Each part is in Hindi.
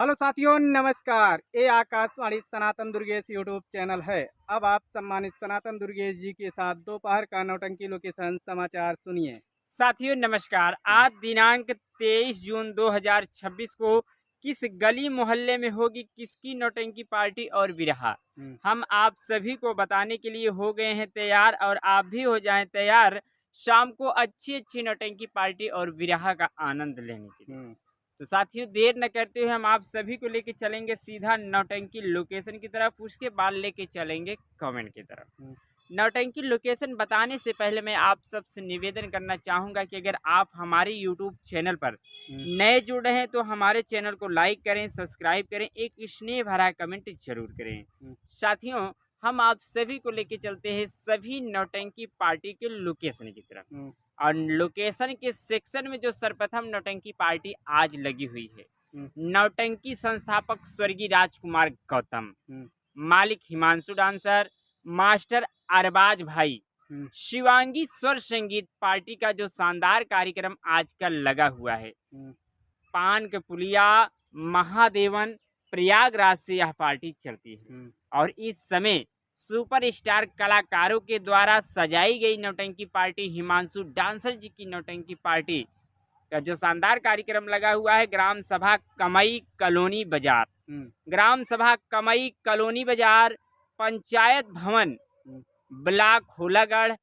हेलो साथियों, नमस्कार। ये आकाशवाणी सनातन दुर्गेश यूट्यूब चैनल है। अब आप सम्मानित सनातन दुर्गेश जी के साथ दोपहर का नौटंकी लोकेशन समाचार सुनिए। साथियों नमस्कार। आज दिनांक 23 जून 2026 को किस गली मोहल्ले में होगी किसकी नौटंकी पार्टी और बिरहा, हम आप सभी को बताने के लिए हो गए हैं तैयार। और आप भी हो जाएं तैयार शाम को अच्छी अच्छी नौटंकी पार्टी और बिरहा का आनंद लेने के लिए। तो साथियों देर न करते हुए हम आप सभी को लेके चलेंगे सीधा नौटंकी लोकेशन की तरफ, उसके बाद लेके चलेंगे कमेंट की तरफ। नौटंकी लोकेशन बताने से पहले मैं आप सबसे निवेदन करना चाहूँगा कि अगर आप हमारे यूट्यूब चैनल पर नए जुड़े हैं तो हमारे चैनल को लाइक करें, सब्सक्राइब करें, एक स्नेह भरा कमेंट जरूर करें। साथियों हम आप सभी को लेके चलते हैं सभी नौटंकी पार्टी के लोकेशन की तरफ। और लोकेशन के सेक्शन में जो सर्वप्रथम नौटंकी पार्टी आज लगी हुई है, नौटंकी संस्थापक स्वर्गीय राजकुमार गौतम, मालिक हिमांशु डांसर, मास्टर अरबाज भाई, शिवांगी स्वर संगीत पार्टी का जो शानदार कार्यक्रम आजकल लगा हुआ है। पान के पुलिया महादेवन प्रयागराज से यह पार्टी चलती है और इस समय सुपरस्टार कलाकारों के द्वारा सजाई गई नौटंकी पार्टी हिमांशु डांसर जी की नौटंकी पार्टी का जो शानदार कार्यक्रम लगा हुआ है ग्राम सभा कमई कॉलोनी बाजार, ग्राम सभा कमई कॉलोनी बाजार, पंचायत भवन, ब्लॉक होलागढ़,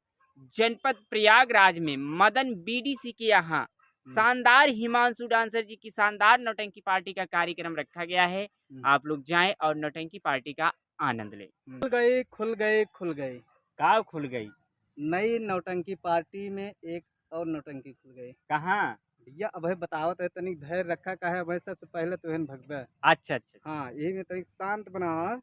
जनपद प्रयागराज में मदन बीडीसी के यहाँ शानदार हिमांशु डांसर जी की शानदार नौटंकी पार्टी का कार्यक्रम रखा गया है। आप लोग जाएं और नौटंकी पार्टी का आनंद लें। खुल गए का खुल गई नई नौटंकी पार्टी में एक और नौटंकी खुल गई। कहाँ? भैया अब बतावत है, तनिक धैर्य रखा का है। अभय सबसे पहले तो है भगवा। अच्छा अच्छा। हाँ, यही में तनिक शांत बना।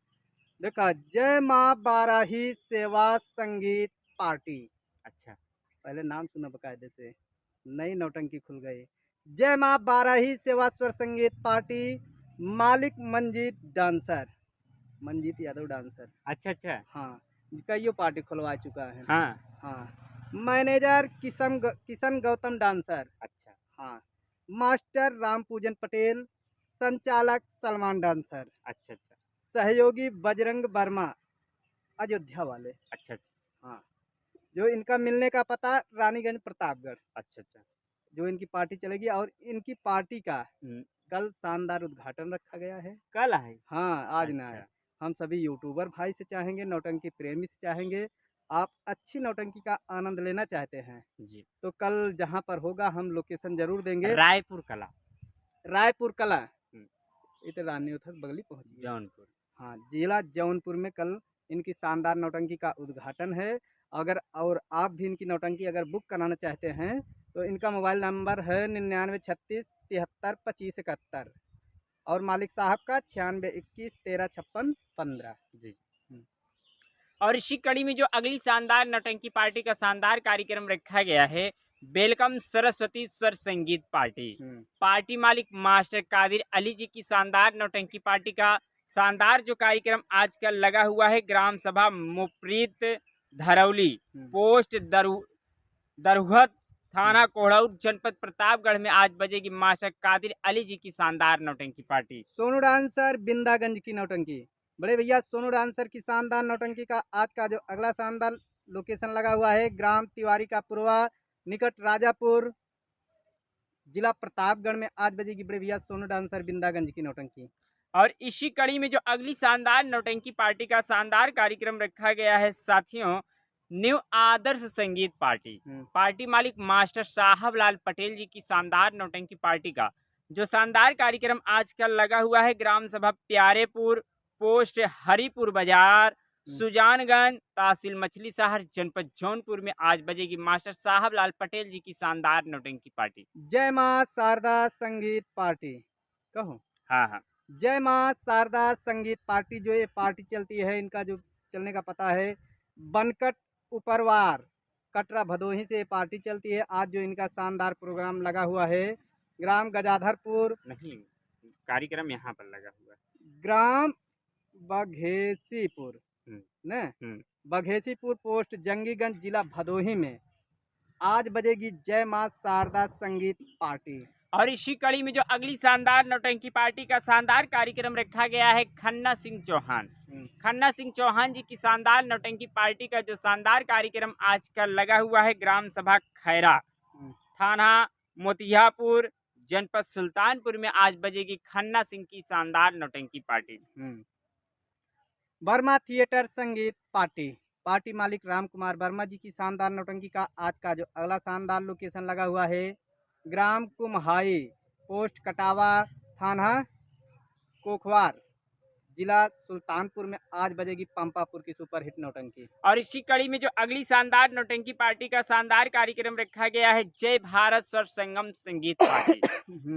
देखा, जय माँ बाराही सेवा संगीत पार्टी। अच्छा, पहले नाम सुना बकायदे से। नई नौटंकी खुल गई। जय माँ बाराही सेवा स्वर संगीत पार्टी, मालिक मंजीत डांसर, मंजीत यादव डांसर। अच्छा अच्छा। हाँ, कईयों पार्टी खुलवा चुका है। हाँ हाँ, मैनेजर किशन गौतम डांसर। अच्छा हाँ, मास्टर राम पूजन पटेल, संचालक सलमान डांसर, अच्छा अच्छा सहयोगी बजरंग वर्मा अयोध्या वाले। अच्छा अच्छा हाँ, जो इनका मिलने का पता रानीगंज प्रतापगढ़। अच्छा अच्छा। जो इनकी पार्टी चलेगी और इनकी पार्टी का कल शानदार उद्घाटन रखा गया है। कल है? हाँ, आज ना है। अच्छा हम सभी यूट्यूबर भाई से चाहेंगे, नौटंकी प्रेमी से चाहेंगे, आप अच्छी नौटंकी का आनंद लेना चाहते हैं जी। तो कल जहाँ पर होगा हम लोकेशन जरूर देंगे। रायपुर कला, रायपुर कला, हम्म, ये तो रानी उथक बगली पहुँच गई। जौनपुर। हाँ, जिला जौनपुर में कल इनकी शानदार नौटंकी का उद्घाटन है। अगर और आप भी इनकी नौटंकी अगर बुक कराना चाहते हैं तो इनका मोबाइल नंबर है 9936732571 और मालिक साहब का 9621135615। जी। और इसी कड़ी में जो अगली शानदार नौटंकी पार्टी का शानदार कार्यक्रम रखा गया है, वेलकम सरस्वती स्वर संगीत पार्टी। पार्टी मालिक मास्टर कादिर अली जी की शानदार नौटंकी पार्टी का शानदार जो कार्यक्रम आजकल लगा हुआ है ग्राम सभा मुप्रीत धरौली, पोस्ट दरहुत, थाना कोहड़ाऊ, जनपद प्रतापगढ़ में आज बजेगी मास्टर कादिर अली जी की शानदार नौटंकी पार्टी। सोनू डांसर बिंदागंज की नौटंकी, बड़े भैया सोनू डांसर की शानदार नौटंकी का आज का जो अगला शानदार लोकेशन लगा हुआ है ग्राम तिवारी का पुरवा, निकट राजापुर, जिला प्रतापगढ़ में आज बजेगी बड़े भैया सोनू डांसर बिंदागंज की नौटंकी। और इसी कड़ी में जो अगली शानदार नौटंकी पार्टी का शानदार कार्यक्रम रखा गया है साथियों, न्यू आदर्श संगीत पार्टी। पार्टी मालिक मास्टर साहब लाल पटेल जी की शानदार नौटंकी पार्टी का जो शानदार कार्यक्रम आजकल लगा हुआ है ग्राम सभा प्यारेपुर, पोस्ट हरिपुर बाजार, सुजानगंज, तहसील मछली शहर, जनपद जौनपुर में आज बजेगी मास्टर साहब लाल पटेल जी की शानदार नौटंकी पार्टी। जय माँ शारदा संगीत पार्टी कहो। हाँ हाँ। जय माँ शारदा संगीत पार्टी, जो ये पार्टी चलती है इनका जो चलने का पता है बनकट उपरवार, कटरा भदोही से ये पार्टी चलती है। आज जो इनका शानदार प्रोग्राम लगा हुआ है ग्राम गजाधरपुर, नहीं, कार्यक्रम यहाँ पर लगा हुआ है ग्राम बघेसीपुर न हम्म। बघेसीपुर पोस्ट जंगीगंज, जिला भदोही में आज बजेगी जय माँ शारदा संगीत पार्टी। और इसी कड़ी में जो अगली शानदार नौटंकी पार्टी का शानदार कार्यक्रम रखा गया है खन्ना सिंह चौहान। खन्ना सिंह चौहान जी की शानदार नौटंकी पार्टी का जो शानदार कार्यक्रम आजकल लगा हुआ है ग्राम सभा खैरा, थाना मोतिहापुर, जनपद सुल्तानपुर में आज बजेगी खन्ना सिंह की शानदार नौटंकी पार्टी। वर्मा थिएटर संगीत पार्टी, पार्टी मालिक राम कुमार वर्मा जी की शानदार नौटंकी का आज का जो अगला शानदार लोकेशन लगा हुआ है ग्राम कुम्हाई, पोस्ट कटावा, थाना कोखवार, जिला सुल्तानपुर में आज बजेगी पंपापुर की सुपरहिट नौटंकी। और इसी कड़ी में जो अगली शानदार नौटंकी पार्टी का शानदार कार्यक्रम रखा गया है जय भारत स्वर संगम संगीत पार्टी,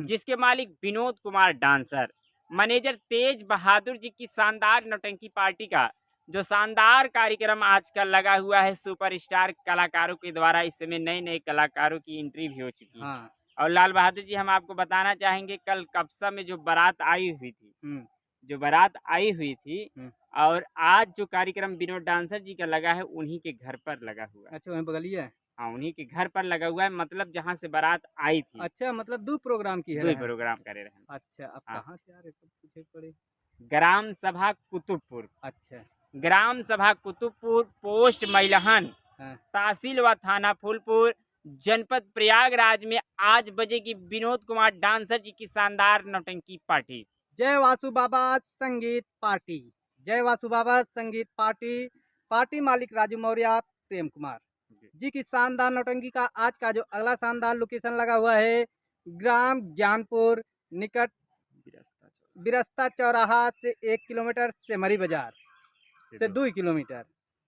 जिसके मालिक विनोद कुमार डांसर, मैनेजर तेज बहादुर जी की शानदार नौटंकी पार्टी का जो शानदार कार्यक्रम आजकल लगा हुआ है सुपरस्टार कलाकारों के द्वारा। इस समय नए नए कलाकारों की एंट्री भी हो चुकी है। और लाल बहादुर जी हम आपको बताना चाहेंगे कल कपसा में जो बारात आई हुई थी, और आज जो कार्यक्रम विनोद डांसर जी का लगा है उन्हीं के घर पर लगा हुआ है। अच्छा, वहीं बगलिया है। हाँ, उन्हीं के घर पर लगा हुआ है, मतलब जहाँ से बारात आई थी। अच्छा, मतलब दो प्रोग्राम की है। दो प्रोग्राम करे रहे। अच्छा, अब कहाँ से आ रहे पूछे पड़े। ग्राम सभा कुतुबपुर। अच्छा, ग्राम सभा कुतुबपुर, पोस्ट मैलहन, तहसील व थाना फूलपुर, जनपद प्रयागराज में आज बजेगी विनोद कुमार डांसर जी की शानदार नौटंकी पार्टी। जय वासु बाबा संगीत पार्टी, जय वासु बाबा संगीत पार्टी, पार्टी मालिक राजू मौर्य प्रेम कुमार जी की शानदार नौटंकी का आज का जो अगला शानदार लोकेशन लगा हुआ है ग्राम ज्ञानपुर, निकट बिरस्ता चौराहा से 1 किलोमीटर, सेमरी बाजार से 2 किलोमीटर,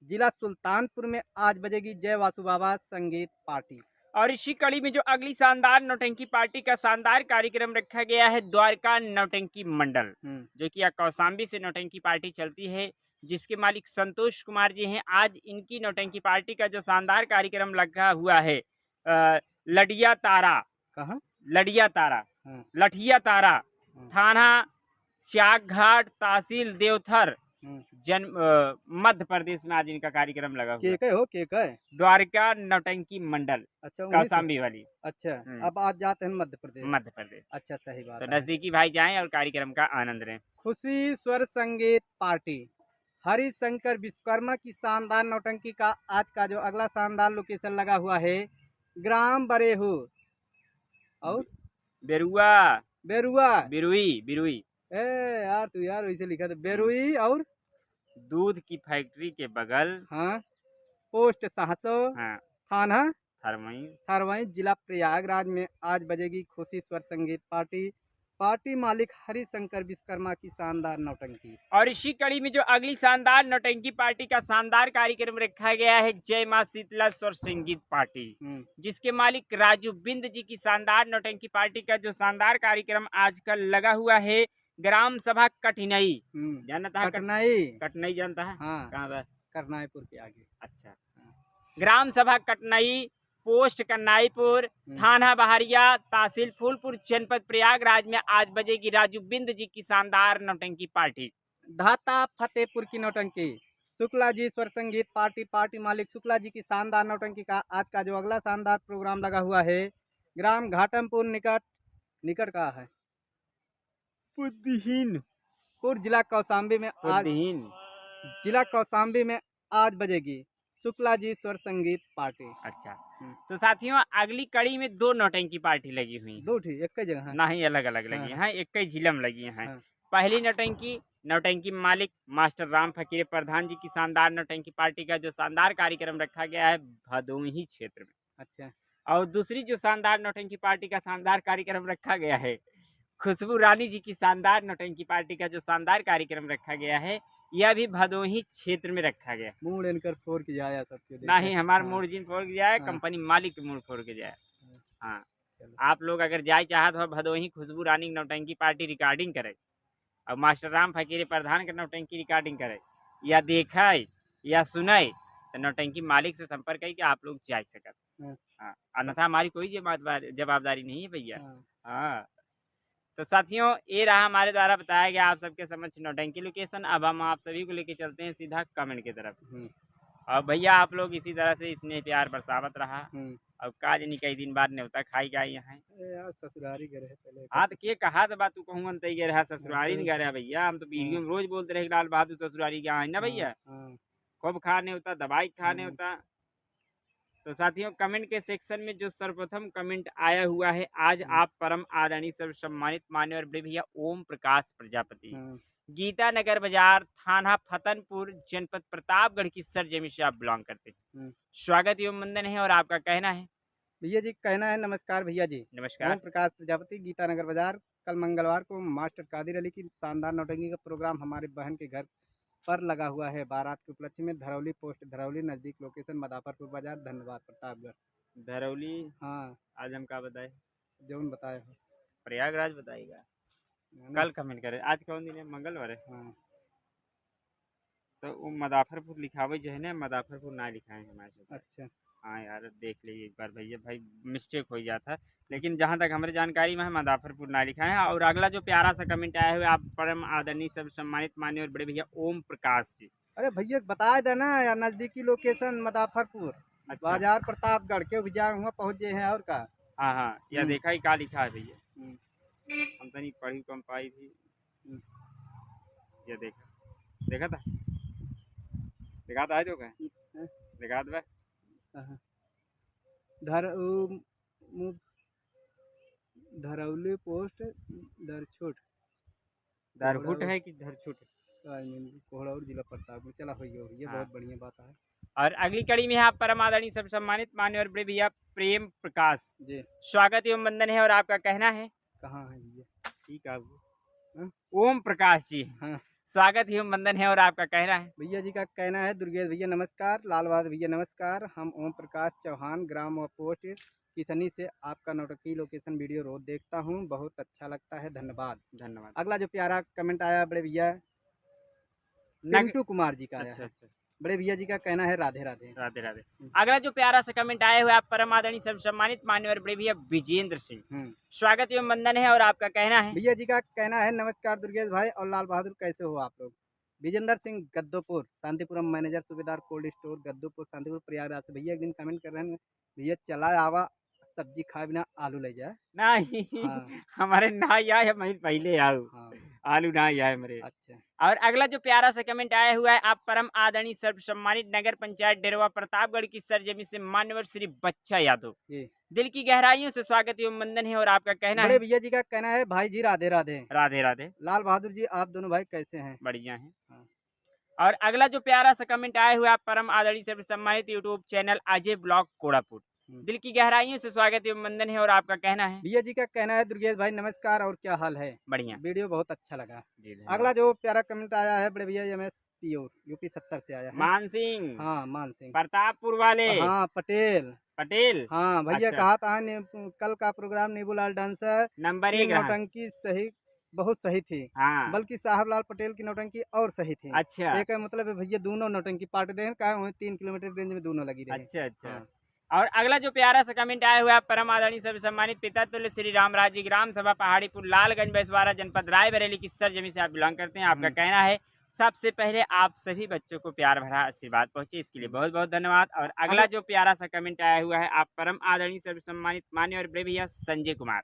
जिला सुल्तानपुर में आज बजेगी जय वासु बाबा संगीत पार्टी। और इसी कड़ी में जो अगली शानदार नौटंकी पार्टी का शानदार कार्यक्रम रखा गया है द्वारका नौटंकी मंडल, जो कि कौशाम्बी से नौटंकी पार्टी चलती है, जिसके मालिक संतोष कुमार जी हैं। आज इनकी नौटंकी पार्टी का जो शानदार कार्यक्रम लगा हुआ है लडिया तारा, कहाँ लडिया तारा, लठिया तारा, थाना चाकघाट, तहसील देवथर, मध्य प्रदेश में आज इनका कार्यक्रम लगा हुआ है। द्वारका नौटंकी मंडल, अच्छा, कौशाम्बी वाली। अच्छा, अब आज जाते हैं मध्य प्रदेश। अच्छा, सही बात। तो नजदीकी भाई जाएं और कार्यक्रम का आनंद लें। खुशी स्वर संगीत पार्टी, हरिशंकर विश्वकर्मा की शानदार नौटंकी का आज का जो अगला शानदार लोकेशन लगा हुआ है ग्राम बरेहू और बिरुई। यार तू यार वैसे लिखा था, बेरुई और दूध की फैक्ट्री के बगल। हाँ, पोस्ट 700, थाना थरवई, जिला प्रयागराज में आज बजेगी खुशी स्वर संगीत पार्टी, पार्टी मालिक हरिशंकर विश्वकर्मा की शानदार नौटंकी। और इसी कड़ी में जो अगली शानदार नौटंकी पार्टी का शानदार कार्यक्रम रखा गया है जय मां शीतला स्वर संगीत पार्टी, जिसके मालिक राजू बिंद जी की शानदार नौटंकी पार्टी का जो शानदार कार्यक्रम आजकल लगा हुआ है ग्राम सभा कठिनाई, जानता है? कठिनाई जानता है? हाँ, कहाँ पर? करनाईपुर के आगे। अच्छा, ग्राम सभा कठिनाई, पोस्ट कन्नाईपुर, थाना बहरिया, तहसील फूलपुर, जनपद प्रयागराज में आज बजेगी राजू बिंद जी की शानदार नौटंकी पार्टी। धाता फतेहपुर की नौटंकी, शुक्ला जी स्वर संगीत पार्टी, पार्टी मालिक शुक्ला जी की शानदार नौटंकी का आज का जो अगला शानदार प्रोग्राम लगा हुआ है ग्राम घाटमपुर, निकट का है पुर, जिला कौशाम्बी में आज बजेगी शुक्ला जी स्वर संगीत पार्टी। अच्छा, तो साथियों अगली कड़ी में 2 नौटंकी पार्टी लगी हुई, 2 एक जगह नहीं, अलग अलग लगी हैं, एक ही जिला में लगी हैं। पहली नौटंकी मालिक मास्टर राम फकीर प्रधान जी की शानदार नौटंकी पार्टी का जो शानदार कार्यक्रम रखा गया है भदोही क्षेत्र में। अच्छा, और दूसरी जो शानदार नौटंकी पार्टी का शानदार कार्यक्रम रखा गया है खुशबू रानी जी की शानदार नौटंकी पार्टी का जो शानदार कार्यक्रम रखा गया है यह भी भदोही क्षेत्र में रखा गया। मूड इनकर फोड़ के जाया सबके, नहीं हमारा मूड जिन फोड़ के जाए, कंपनी मालिक के मूड फोड़ के जाए। हाँ, आप लोग अगर जाए चाहत हो भदोही खुशबू रानी नौटंकी पार्टी रिकॉर्डिंग करे और मास्टर राम फकीर प्रधान के नौटंकी रिकॉर्डिंग करे या देखे या सुने तो नौटंकी मालिक से संपर्क है कि आप लोग जा सकते। हाँ, अन्यथा हमारी कोई जवाबदारी नहीं है भैया। हाँ, तो साथियों ये रहा हमारे द्वारा बताया गया आप सबके समक्ष नौटंकी लोकेशन। अब हम आप सभी को लेके चलते हैं सीधा कमेंट की तरफ। और भैया आप लोग इसी तरह से स्नेह प्यार बरसावत रहा अब काज नहीं कई दिन बाद न्योता खाई गई यहाँ। यार ससुरारी गए रहे पहले। हाँ तो के कहा तो बात तू कहूँ तई गए रहा ससुरारी नहीं गए रहा भैया। हम तो वीडियो में रोज बोलते रहे लाल बहादुर ससुरारी गया है ना भैया। हाँ खूब खाने होता, दवाई खाने होता। तो साथियों कमेंट के सेक्शन में जो सर्वप्रथम कमेंट आया हुआ है, आज आप परम आदरणीय सर्व सम्मानित मान्यवर बड़े भैया ओम प्रकाश प्रजापति, गीता नगर बाजार, थाना फतनपुर, जनपद प्रतापगढ़ की सरजमी से आप बिलोंग करते हैं। स्वागत एवं वंदन है और आपका कहना है भैया जी। कहना है नमस्कार भैया जी। नमस्कार। ओम प्रकाश प्रजापति, गीता नगर बाजार। कल मंगलवार को मास्टर कादिर अली की शानदार नौटंकी का प्रोग्राम हमारे बहन के घर पर लगा हुआ है। बारात के उपलक्ष्य में धरौली पोस्ट, धरौली नजदीक, लोकेशन मदाफरपुर बाजार, धन्यवाद प्रतापगढ़। धरौली। हाँ आज हम क्या बताए, जो बताए हो प्रयागराज बताइएगा। कल कमेंट करें। आज कौन दिन है, मंगलवार है। हाँ तो वो मदाफरपुर लिखावे जो है ना, मदाफरपुर ना लिखा है हमारे साथ। अच्छा हाँ यार देख लीजिए एक बार भैया, भाई मिस्टेक हो जाता है। लेकिन जहाँ तक हमारी जानकारी में है मदाफरपुर ना लिखा है। और अगला जो प्यारा सा कमेंट आया हुआ है, आप परम आदरणीय सब सम्मानित मान्य और बड़े भैया ओम प्रकाश जी। अरे भैया बताए देना यार, नजदीकी लोकेशन मदाफरपुर बाजार प्रतापगढ़ के विचार हुआ पहुँचे हैं और का। हाँ हाँ यह देखा ही क्या लिखा है भैया, हम तो नहीं पढ़ी कम पाई थी। ये देखा था, दिखा था जो क्या दिखा दे धरौली पोस्ट दरछुट दरहुट है कि धरछुट, कोहड़ौर जिला प्रतापगढ़। चला हो ये हाँ। बहुत बढ़िया बात है। और अगली कड़ी में है आप परम आदरणीय सब सम्मानित मान्य और बड़े भैया प्रेम प्रकाश जी। स्वागत एवं वंदन है और आपका कहना है कहाँ है भैया? ठीक है ओम प्रकाश जी। हाँ स्वागत एवं वंदन है और आपका कहना है भैया जी का कहना है दुर्गेश भैया नमस्कार, लाल बहादुर भैया नमस्कार। हम ओम प्रकाश चौहान, ग्राम व पोस्ट किसनी से आपका नौटंकी लोकेशन वीडियो रोज देखता हूँ, बहुत अच्छा लगता है, धन्यवाद। धन्यवाद। अगला जो प्यारा कमेंट आया बड़े भैया पिंटू कुमार जी का आया है। बड़े भैया जी का कहना है राधे राधे। राधे राधे। अगला जो प्यारा सा कमेंट आया हुआ है, आप परम आदरणीय सब सम्मानित मान्य और बड़े भैया विजेंद्र सिंह, स्वागत एवं वंदन है और आपका कहना है भैया जी का कहना है नमस्कार दुर्गेश भाई और लाल बहादुर, कैसे हो आप लोग? विजेंद्र सिंह गद्दोपुर शांतिपुरम, मैनेजर सूबेदार कोल्ड स्टोर गद्दोपुर शांतिपुर प्रयागराज से। भैया एक दिन कमेंट कर रहे हैं भैया चला आवा सब्जी खाए बिना आलू ले जाए। नहीं हाँ। हमारे ना आए मैं पहले आऊ। हाँ। आलू ना आए मेरे। अच्छा। और अगला जो प्यारा सा कमेंट आया हुआ है, आप परम आदरणीय सर्व सम्मानित नगर पंचायत डेरवा प्रतापगढ़ की सरजमी से मान्यवर श्री बच्चा यादव, दिल की गहराइयों से स्वागत एवं वंदन है और आपका कहना है भैया जी का कहना है भाई जी राधे राधे। राधे राधे। लाल बहादुर जी आप दोनों भाई कैसे हैं? बढ़िया है। हाँ। और अगला जो प्यारा सा कमेंट आया हुआ है, आप परम आदरणीय सर्व सम्मानित YouTube channel Ajay blog Kodapur, दिल की गहराइयों से स्वागत एवं वंदन है और आपका कहना है भैया जी का कहना है दुर्गेश भाई नमस्कार और क्या हाल है? बढ़िया, वीडियो बहुत अच्छा लगा। अगला अगला जो प्यारा कमेंट आया है बड़े भैया एम एस यूपी 70 से आया है। मान सिंह। हाँ मान सिंह प्रतापपुर वाले। हाँ पटेल। पटेल। हाँ भैया अच्छा। कहा था कल का प्रोग्राम नीबूलाल डांसर नंबर 1 नौटंकी सही, बहुत सही थी। हाँ। बल्कि साहब लाल पटेल की नौटंकी और सही थी। अच्छा। एक मतलब है भैया दोनों नौटंकी पार्ट दें का 3 किलोमीटर रेंज में दोनों लगी रही। अच्छा अच्छा। हाँ। और अगला जो प्यारा सा कमेंट आया हुआ है, परम आदरणीय सर्व सम्मानित पिता तुल्य श्री रामराज जी, ग्राम सभा पहाड़ीपुर, लालगंज, बैसवाड़ा, जनपद रायबरेली की सरजमी से आप बिलोंग करते हैं। आपका कहना है सबसे पहले आप सभी बच्चों को प्यार भरा आशीर्वाद पहुंचे, इसके लिए बहुत बहुत धन्यवाद। और अगला जो प्यारा सा कमेंट आया हुआ है, आप परम आदरणीय सर्व सम्मानित मान्य और बड़े भैया संजय कुमार,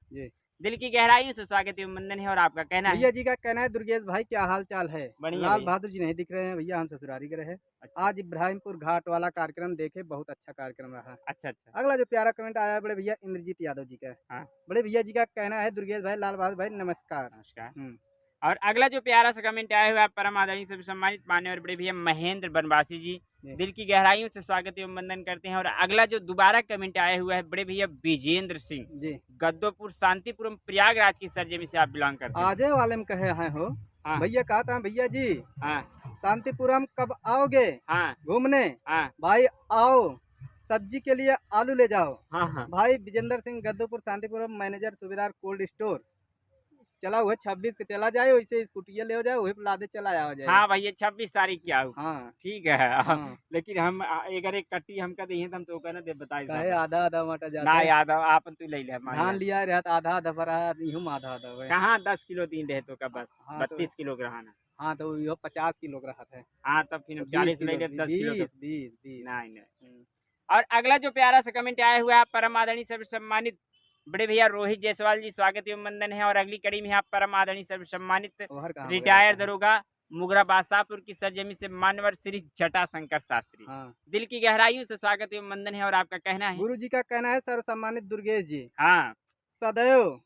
दिल की गहराइयों से स्वागत एवं वंदन है और आपका कहना है भैया जी का कहना है दुर्गेश भाई क्या हाल चाल है? लाल भैया। बहादुर जी नहीं दिख रहे हैं भैया, हम ससुरारी के रहे। अच्छा। आज इब्राहिमपुर घाट वाला कार्यक्रम देखे, बहुत अच्छा कार्यक्रम रहा। अच्छा अच्छा। अगला जो प्यारा कमेंट आया है बड़े भैया इंद्रजीत यादव जी का। हाँ। बड़े भैया जी का कहना है दुर्गेश भाई लाल बहादुर भाई नमस्कार। नमस्कार। और अगला जो प्यारा सा कमेंट आया हुआ है, परम आदरणीय सब सम्मानित मान्य और बड़े भैया महेंद्र बनवासी जी, दिल की गहराइयों से स्वागत एवं वंदन करते हैं। और अगला जो दोबारा कमेंट आया हुआ है, बड़े भैया विजेंद्र सिंह जी, गद्दोपुर शांतिपुरम प्रयागराज की सरजमी से आप बिलोंग करते हैं। आजे वाले में कहे हैं हो। हाँ। भैया कहा था भैया जी हाँ। शांतिपुरम कब आओगे? हाँ। घूमने? हाँ। भाई आओ, सब्जी के लिए आलू ले जाओ। हाँ हाँ। भाई विजेंद्र सिंह गद्दोपुर शांतिपुरम, मैनेजर सूबेदार कोल्ड स्टोर। चला हुआ 26 के चला जाए, वैसे स्कूटिया ले जाए, वही लादे चला जाए। हाँ भैया 26 तारीख की आओ। हाँ ठीक है। हाँ। लेकिन हम अगर एक कट्टी हमका दे हम तो कहना दे बताई कहे आधा आधा मटा जाता ना है। याद आप तू ले ले धान लिया रहता आधा आधा भरा, यूं आधा आधा है। कहाँ 10 किलो तीन रहे तो का बस। हाँ, 32 किलो का रहना। हाँ तो यो 50 किलो का रहा है। हाँ तब फिर 40 ले ले 10 किलो 20 नहीं नहीं। और अगला जो प्यारा सा कमेंट आया हुआ है, परम आदरणीय सर्व सम्मानित बड़े भैया रोहित जायसवाल जी, स्वागत एवं वंदन है। और अगली कड़ी में आप परम आदरणीय सर्व सम्मानित रिटायर्ड दरोगा मुगरा बादशाहपुर की सरजमी से मानवर श्री जटाशंकर शास्त्री, दिल की गहराइयों से स्वागत एवं वंदन है। और आपका कहना है? गुरु जी का कहना है सर्व सम्मानित दुर्गेश जी, हाँ, सदैव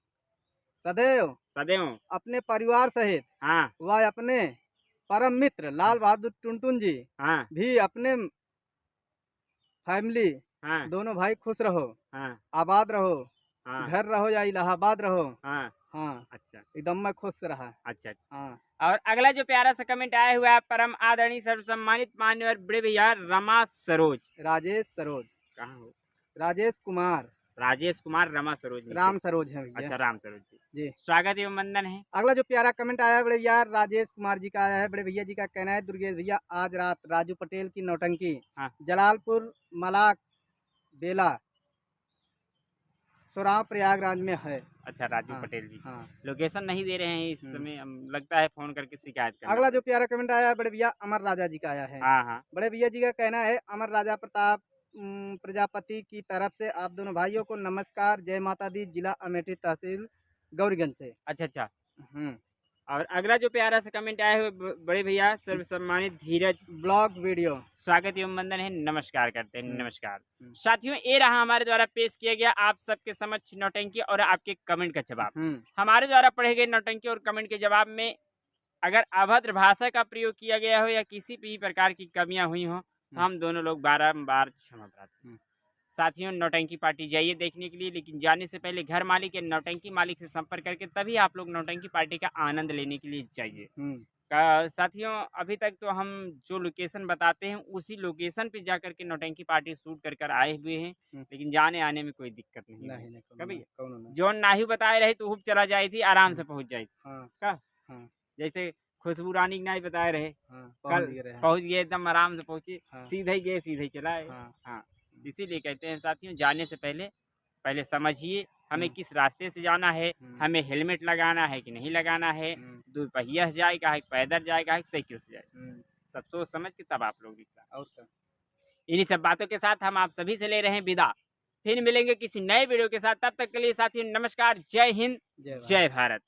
सदैव सदैव अपने परिवार सहित हाँ व अपने परम मित्र लाल बहादुर टुनटुन जी हाँ भी अपने फैमिली हाँ दोनों भाई खुश रहो, हाँ आबाद रहो, हाँ घर रहो या इलाहाबाद रहो। हाँ। हाँ, अच्छा एकदम मैं खुश रहा। अच्छा। हाँ, और अगला जो प्यारा सा कमेंट आया हुआ है, परम आदरणीय सर्व सम्मानित मान्यवर बड़े भैया रमा सरोज, राजेश सरोज, कहाँ हो? राजेश कुमार, राजेश कुमार रमा सरोज नहीं राम थे। सरोज है भैया। अच्छा, राम सरोज जी, जी। स्वागत एवं वंदन है। अगला जो प्यारा कमेंट आया है बड़े भैया राजेश कुमार जी का आया है। बड़े भैया जी का कहना है, दुर्गेश भैया आज रात राजू पटेल की नौटंकी हाँ। जलालपुर मलाक बेला सुराव प्रयागराज में है। अच्छा, राजू हाँ, पटेल जी। हाँ। लोकेशन नहीं दे रहे हैं इस समय, लगता है फोन करके शिकायत करना। अगला जो प्यारा कमेंट आया है बड़े भैया अमर राजा जी का आया है। हाँ हाँ बड़े भैया जी का कहना है, अमर राजा प्रताप प्रजापति की तरफ से आप दोनों भाइयों को नमस्कार, जय माता दी, जिला अमेठी, तहसील गौरीगंज से। अच्छा अच्छा। हम्म। और अगला जो प्यारा सा कमेंट आया है बड़े भैया सर्व सम्मानित धीरज ब्लॉग वीडियो, स्वागत एवं वंदन है, नमस्कार करते हैं। नमस्कार हम्म। साथियों, ये रहा हमारे द्वारा पेश किया गया आप सबके समक्ष नौटंकी और आपके कमेंट का जवाब। हमारे द्वारा पढ़े गए नौटंकी और कमेंट के जवाब में अगर अभद्र भाषा का प्रयोग किया गया हो या किसी भी प्रकार की कमियां हुई हो तो हम दोनों लोग बारंबार क्षमा प्रार्थी। साथियों, नौटंकी पार्टी जाइए देखने के लिए, लेकिन जाने से पहले घर मालिक या नौटंकी मालिक से संपर्क करके तभी आप लोग नौटंकी पार्टी का आनंद लेने के लिए जाइए। साथियों, अभी तक तो हम जो लोकेशन बताते हैं उसी लोकेशन पे जाकर के नौटंकी पार्टी शूट कर आए हुए हैं, लेकिन जाने आने में कोई दिक्कत नहीं कभी जो नाही बताए रहे तो चला जाए थी, आराम से पहुंच जाए थी। जैसे खुशबू रानी की नहीं बताए रहे, कल पहुंच गए, एकदम आराम से पहुंचे, सीधे ही गए सीधे ही चलाए। हाँ, इसीलिए कहते हैं साथियों, जाने से पहले समझिए हमें किस रास्ते से जाना है, हमें हेलमेट लगाना है कि नहीं लगाना है, दोपहिया जाएगा है, पैदल जाएगा है, साइकिल से जाएगा, सब सोच समझ के तब आप लोग निकला। इन्हीं सब बातों के साथ हम आप सभी से ले रहे हैं विदा। फिर मिलेंगे किसी नए वीडियो के साथ, तब तक के लिए साथियों नमस्कार, जय हिंद, जय भारत।